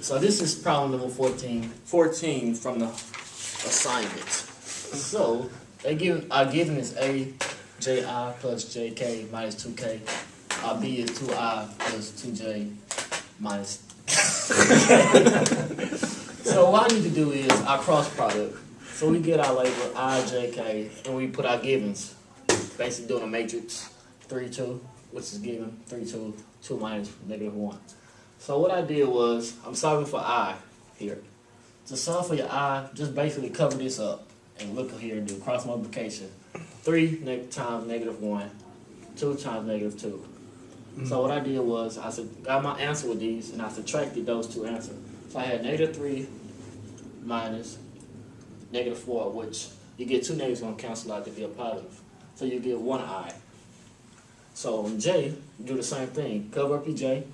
So this is problem number 14 from the assignment. So our given is A, Ji plus Jk minus 2k. Our B is 2I plus 2j minus. So what I need to do is our cross product. So we get our label I, Jk, and we put our givens. Basically doing a matrix 3, 2, which is given 3, 2, 2 minus -1. So what I did was, I'm solving for I here. To solve for your I, just basically cover this up and look here and do cross multiplication. 3 times -1, 2 times -2. So what I did was, I got my answer with these, and I subtracted those two answers. So I had -3 minus -4, which you get two negatives going to cancel out to be a positive. So you get 1I. So on J, you do the same thing. Cover up your J.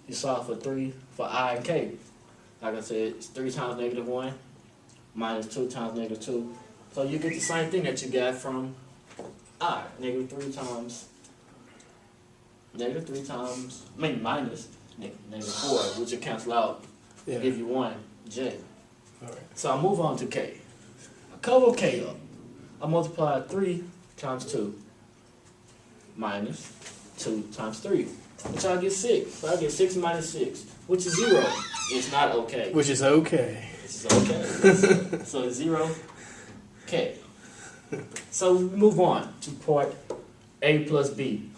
You solve for 3 for I and K. Like I said, it's 3 times -1 minus 2 times -2. So you get the same thing that you got from I. -3 times, minus -4, which will cancel out, give you 1 J. All right. So I move on to K. I cover K up. I multiply 3 times 2 minus 2 times 3, which I get 6. So I get 6 minus 6, which is 0. It's not okay. Which is okay. It's okay. So it's 0, K. So we move on to part A plus B.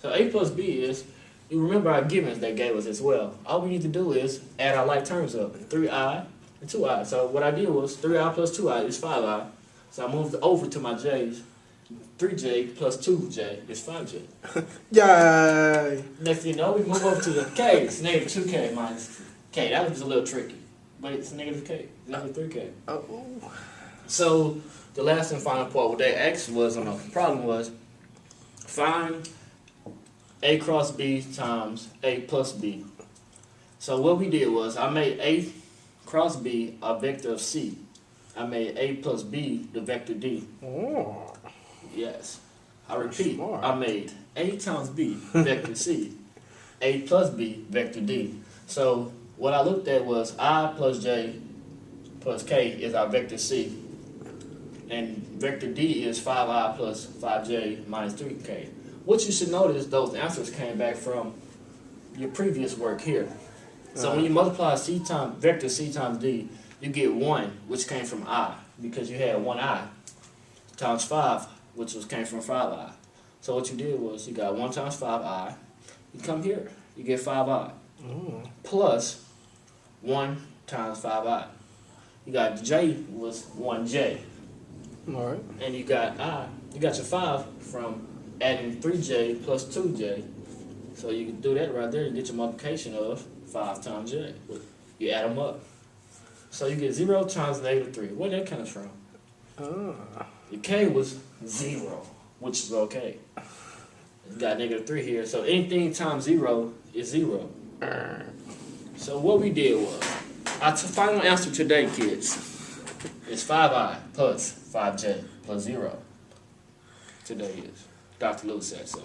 So A plus B is, you remember our givens they gave us as well. All we need to do is add our like terms up. 3I and 2I. So what I did was 3I plus 2I is 5I. So I moved over to my J's. 3J plus 2J is 5J. Yay! Next thing you know, we move over to the K. It's -2K minus K. That was a little tricky. But it's -K. -3K. Oh. So the last and final part, what they asked was, on the problem was, find A cross B times A plus B. So what we did was, I made A cross B a vector of C. I made A plus B the vector D. Oh. Yes. I repeat, Smart. I made A times B vector C. A plus B vector D. So what I looked at was I plus J plus K is our vector C. And vector D is 5I plus 5J minus 3K. What you should notice, those answers came back from your previous work here. So when you multiply vector C times D, you get 1, which came from I, because you had 1I, times 5, which came from 5I. So what you did was, you got 1 times 5I, you come here, you get 5I, plus 1 times 5I. You got J was 1J. All right. And you got your 5 from adding 3J plus 2J. So you can do that right there, you get your multiplication of 5 times J. You add them up. So you get 0 times -3. Where that comes from? Your K was 0, which is okay. You got -3 here, so anything times 0 is 0. So what we did was, our final answer today, kids, is 5I plus 5J plus 0. Today is. Dr. Lewis said so.